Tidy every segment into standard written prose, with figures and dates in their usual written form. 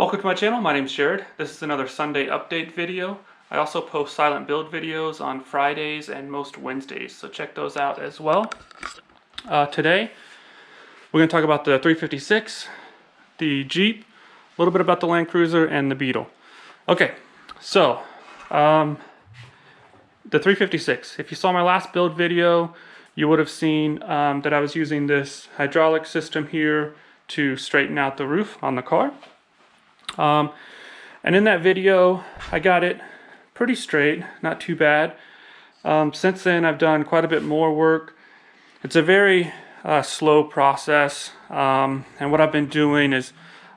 Welcome to my channel. My name's Jared. This is another Sunday update video. I also post silent build videos on Fridays and most Wednesdays, so check those out as well. Today, we're going to talk about the 356, the Jeep, a little bit about the Land Cruiser, and the Beetle. Okay, so the 356. If you saw my last build video, you would have seen that I was using this hydraulic system here to straighten out the roof on the car. And in that video, I got it pretty straight, not too bad. Since then, I've done quite a bit more work. It's a very slow process, and what I've been doing is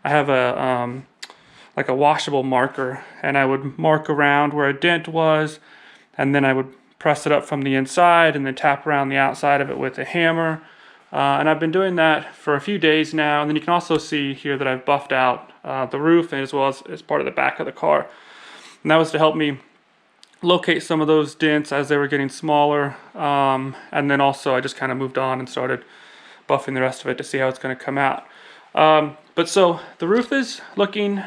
I have a like a washable marker, and I would mark around where a dent was, and then I would press it up from the inside and then tap around the outside of it with a hammer. And I've been doing that for a few days now, and then you can also see here that I've buffed out the roof as well as part of the back of the car. And that was to help me locate some of those dents as they were getting smaller. And then also I just kind of moved on and started buffing the rest of it to see how it's going to come out. But so the roof is looking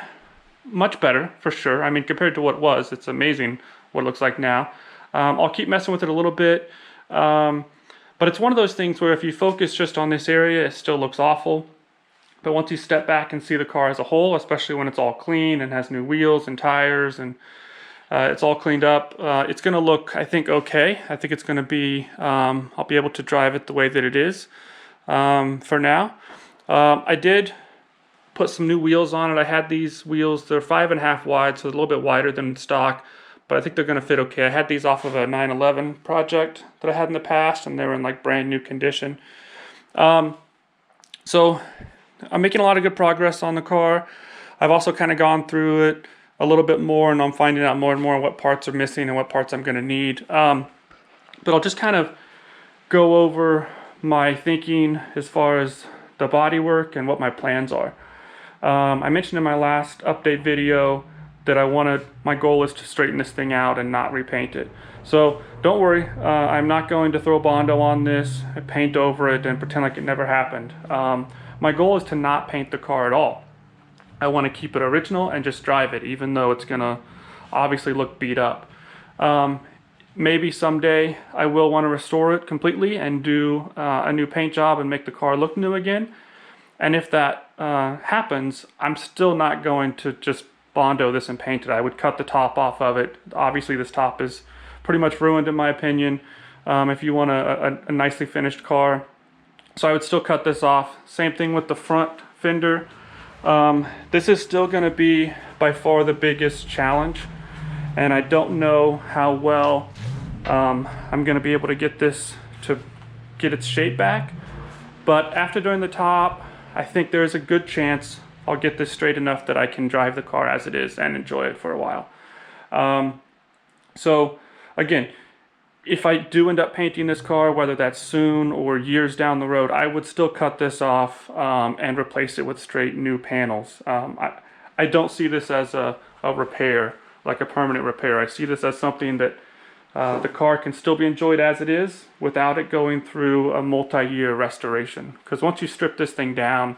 much better for sure. I mean, compared to what it was, it's amazing what it looks like now. I'll keep messing with it a little bit. But it's one of those things where if you focus just on this area, it still looks awful. But once you step back and see the car as a whole, especially when it's all clean and has new wheels and tires and it's all cleaned up, it's going to look, I think, okay. I think it's going to be, I'll be able to drive it the way that it is for now. I did put some new wheels on it. I had these wheels, they're 5.5 wide, so a little bit wider than stock. But I think they're going to fit okay. I had these off of a 911 project that I had in the past, and they were in like brand new condition. So I'm making a lot of good progress on the car. I've also kind of gone through it a little bit more, and I'm finding out more and more what parts are missing and what parts I'm going to need. But I'll just kind of go over my thinking as far as the bodywork and what my plans are. I mentioned in my last update video that my goal is to straighten this thing out and not repaint it. So don't worry, I'm not going to throw Bondo on this, paint over it, and pretend like it never happened. My goal is to not paint the car at all. I want to keep it original and just drive it, even though it's gonna obviously look beat up. Maybe someday I will want to restore it completely and do a new paint job and make the car look new again. And if that happens, I'm still not going to just Bondo this and paint it. I would cut the top off of it. Obviously this top is pretty much ruined in my opinion if you want a nicely finished car. So I would still cut this off. Same thing with the front fender. This is still going to be by far the biggest challenge, and I don't know how well I'm going to be able to get this to get its shape back. But after doing the top, I think there's a good chance I'll get this straight enough that I can drive the car as it is and enjoy it for a while. So again, if I do end up painting this car, whether that's soon or years down the road, I would still cut this off and replace it with straight new panels. I don't see this as a repair, like a permanent repair. I see this as something that the car can still be enjoyed as it is without it going through a multi-year restoration. Because once you strip this thing down,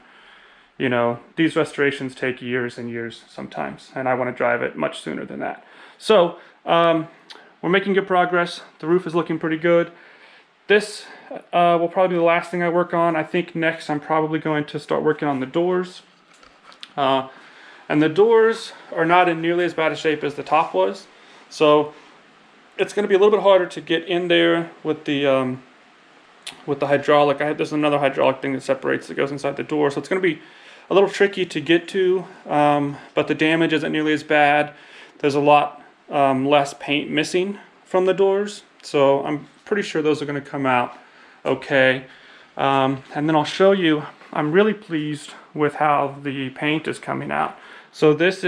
you know, these restorations take years and years sometimes, and I want to drive it much sooner than that. So we're making good progress. The roof is looking pretty good. This will probably be the last thing I work on. I think next I'm probably going to start working on the doors. And the doors are not in nearly as bad a shape as the top was. So it's going to be a little bit harder to get in there with the hydraulic. There's another hydraulic thing that separates that goes inside the door. So it's going to be a little tricky to get to, but the damage isn't nearly as bad. There's a lot less paint missing from the doors, so I'm pretty sure those are going to come out okay. And then I'll show you, I'm really pleased with how the paint is coming out. So this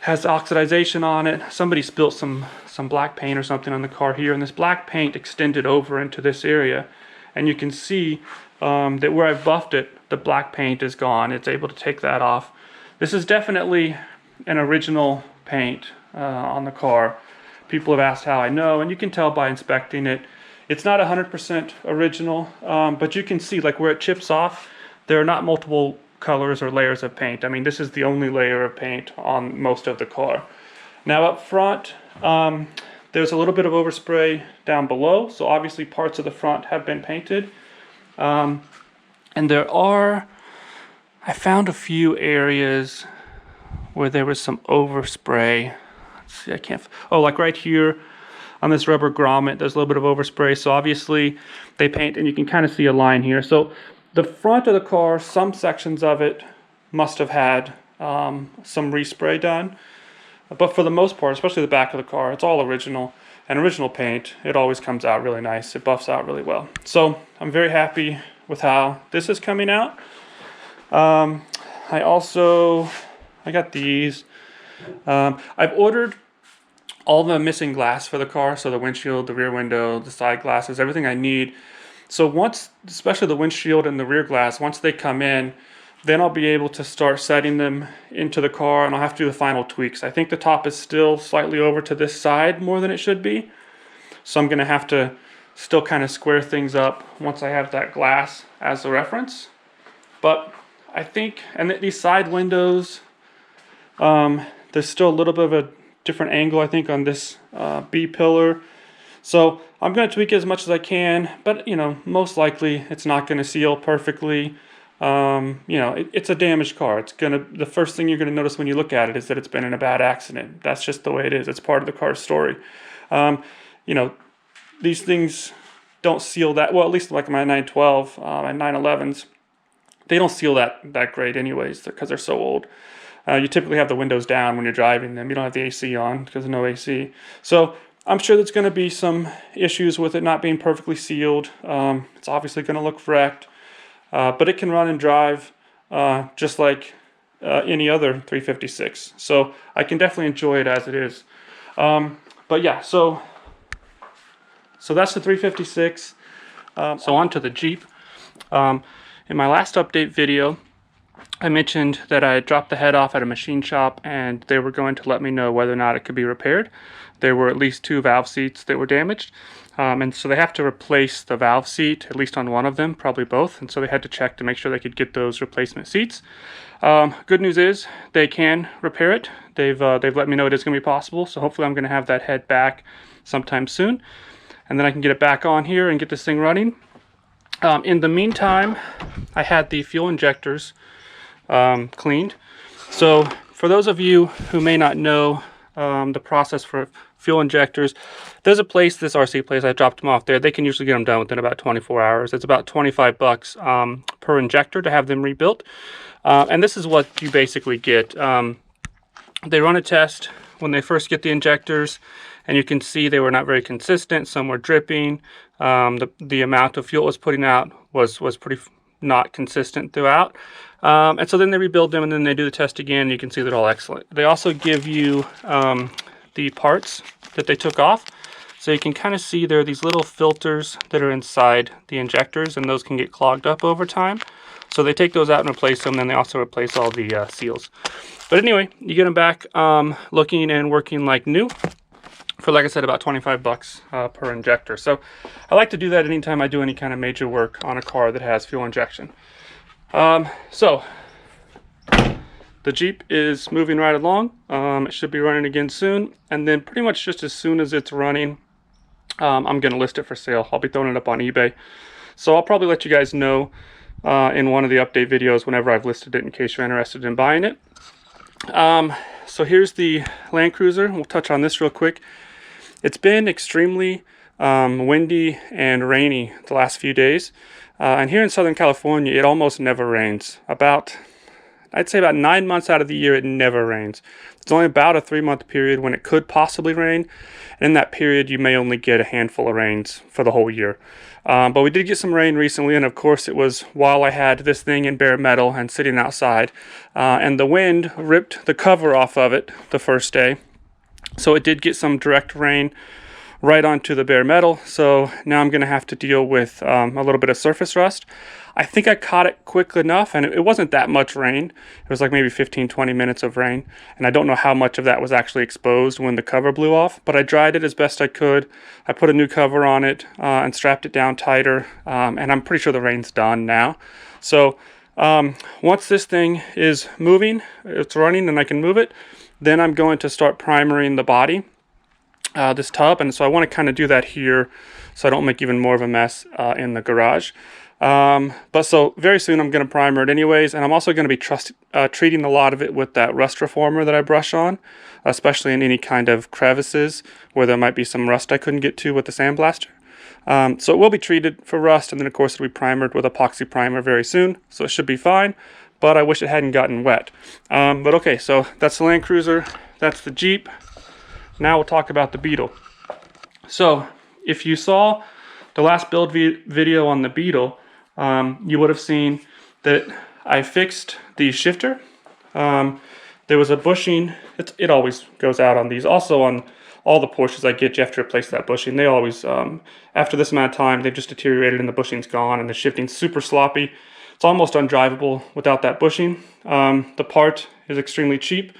has oxidization on it. Somebody spilled some black paint or something on the car here, and this black paint extended over into this area, and you can see that where I've buffed it, the black paint is gone. It's able to take that off. This is definitely an original paint on the car. People have asked how I know, and you can tell by inspecting it. It's not 100% original, but you can see like where it chips off, there are not multiple colors or layers of paint. I mean, this is the only layer of paint on most of the car. Now up front, there's a little bit of overspray down below, so obviously parts of the front have been painted. And I found a few areas where there was some overspray. Let's see, like right here on this rubber grommet, there's a little bit of overspray. So obviously they paint, and you can kind of see a line here. So the front of the car, some sections of it must have had some respray done. But for the most part, especially the back of the car, it's all original. And original paint, it always comes out really nice. It buffs out really well. So I'm very happy with how this is coming out. I got these. I've ordered all the missing glass for the car. So the windshield, the rear window, the side glasses, everything I need. So once, especially the windshield and the rear glass, once they come in, then I'll be able to start setting them into the car, and I'll have to do the final tweaks. I think the top is still slightly over to this side more than it should be. So I'm gonna have to still kind of square things up once I have that glass as a reference. But I think, and these side windows, there's still a little bit of a different angle, I think, on this B pillar. So I'm gonna tweak it as much as I can, but you know, most likely it's not gonna seal perfectly. You know, it's a damaged car. The first thing you're gonna notice when you look at it is that it's been in a bad accident. That's just the way it is. It's part of the car's story. You know, these things don't seal that well. At least like my 912 and 911s, they don't seal that great anyways because they're so old. You typically have the windows down when you're driving them. You don't have the AC on because there's no AC. So I'm sure there's going to be some issues with it not being perfectly sealed. It's obviously going to look wrecked. But it can run and drive just like any other 356. So I can definitely enjoy it as it is. But yeah, so that's the 356. So on to the Jeep. In my last update video, I mentioned that I dropped the head off at a machine shop and they were going to let me know whether or not it could be repaired. There were at least 2 valve seats that were damaged. And so they have to replace the valve seat, at least on one of them, probably both. And so they had to check to make sure they could get those replacement seats. Good news is they can repair it. They've let me know it is going to be possible. So hopefully I'm going to have that head back sometime soon. And then I can get it back on here and get this thing running. In the meantime, I had the fuel injectors cleaned. So for those of you who may not know the process for fuel injectors, there's a place, this RC place, I dropped them off there. They can usually get them done within about 24 hours. It's about $25 per injector to have them rebuilt. And this is what you basically get. They run a test when they first get the injectors, and you can see they were not very consistent. Some were dripping. The amount of fuel it was putting out was pretty not consistent throughout. And so then they rebuild them, and then they do the test again. And you can see they're all excellent. They also give you the parts that they took off. So you can kind of see there are these little filters that are inside the injectors, and those can get clogged up over time. So they take those out and replace them, and then they also replace all the seals. But anyway, you get them back looking and working like new for, like I said, about $25 per injector. So I like to do that anytime I do any kind of major work on a car that has fuel injection. So the Jeep is moving right along. It should be running again soon. And then pretty much just as soon as it's running, I'm going to list it for sale. I'll be throwing it up on eBay. So I'll probably let you guys know in one of the update videos whenever I've listed it in case you're interested in buying it. So here's the Land Cruiser. We'll touch on this real quick. It's been extremely windy and rainy the last few days. And here in Southern California, it almost never rains. I'd say about 9 months out of the year, it never rains. It's only about a 3-month period when it could possibly rain. And in that period, you may only get a handful of rains for the whole year. But we did get some rain recently, and of course it was while I had this thing in bare metal and sitting outside. And the wind ripped the cover off of it the first day. So it did get some direct rain right onto the bare metal. So now I'm going to have to deal with a little bit of surface rust. I think I caught it quick enough, and it wasn't that much rain. It was like maybe 15-20 minutes of rain, and I don't know how much of that was actually exposed when the cover blew off, but I dried it as best I could. I put a new cover on it and strapped it down tighter, and I'm pretty sure the rain's done now. So Once this thing is moving, it's running and I can move it, then I'm going to start primering the body, this tub. And so I want to kind of do that here so I don't make even more of a mess in the garage. But so very soon I'm going to primer it anyways, and I'm also going to be treating a lot of it with that rust reformer that I brush on, especially in any kind of crevices where there might be some rust I couldn't get to with the sandblaster. So it will be treated for rust, and then of course it'll be primered with epoxy primer very soon, so it should be fine, but I wish it hadn't gotten wet. But okay, so that's the Land Cruiser, that's the Jeep. Now we'll talk about the Beetle. So if you saw the last build video on the Beetle, you would have seen that I fixed the shifter. There was a bushing, it always goes out on these. Also on all the Porsches I get, you have to replace that bushing. They always, after this amount of time, they've just deteriorated and the bushing's gone and the shifting's super sloppy. It's almost undrivable without that bushing. The part is extremely cheap,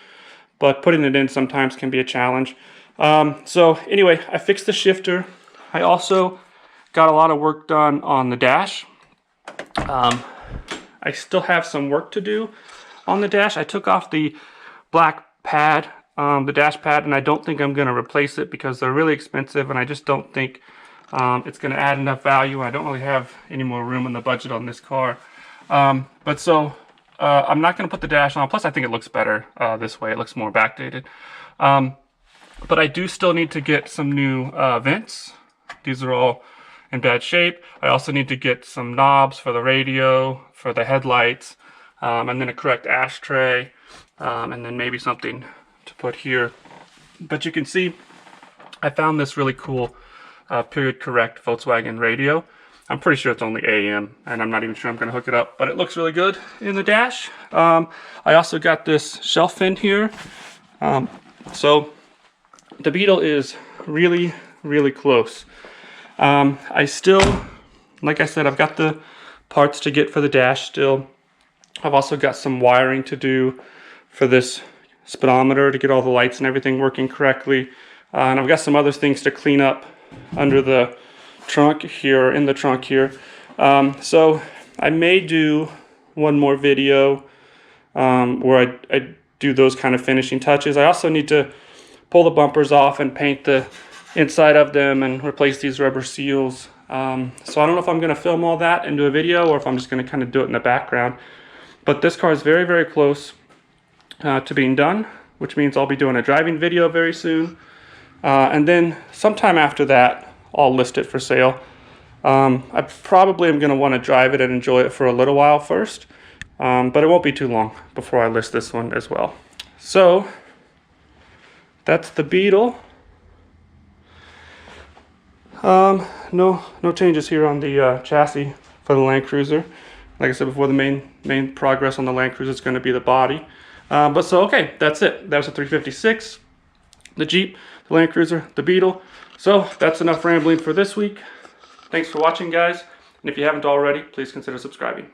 but putting it in sometimes can be a challenge. So anyway, I fixed the shifter. I also got a lot of work done on the dash. I still have some work to do on the dash. I took off the black pad, the dash pad, and I don't think I'm going to replace it because they're really expensive, and I just don't think it's going to add enough value. I don't really have any more room in the budget on this car. But so I'm not going to put the dash on. Plus, I think it looks better this way. It looks more backdated. But I do still need to get some new vents. These are all in bad shape. I also need to get some knobs for the radio, for the headlights, and then a correct ashtray, and then maybe something to put here. But you can see I found this really cool period correct Volkswagen radio. I'm pretty sure it's only AM, and I'm not even sure I'm going to hook it up, but it looks really good in the dash. I also got this shelf fin here. So the Beetle is really, really close. I still, like I said, I've got the parts to get for the dash still. I've also got some wiring to do for this speedometer to get all the lights and everything working correctly. And I've got some other things to clean up under the trunk here, in the trunk here. So I may do one more video where I do those kind of finishing touches. I also need to pull the bumpers off and paint the inside of them and replace these rubber seals. So I don't know if I'm going to film all that and do a video or if I'm just going to kind of do it in the background. But this car is very, very close to being done, which means I'll be doing a driving video very soon. And then sometime after that, I'll list it for sale. I probably am going to want to drive it and enjoy it for a little while first, but it won't be too long before I list this one as well. So that's the Beetle. No changes here on the chassis for the Land Cruiser. Like I said before, the main progress on the Land Cruiser is going to be the body. But so okay, that's it. That was a 356, the Jeep, the Land Cruiser, the Beetle. So that's enough rambling for this week. Thanks for watching, guys. And if you haven't already, please consider subscribing.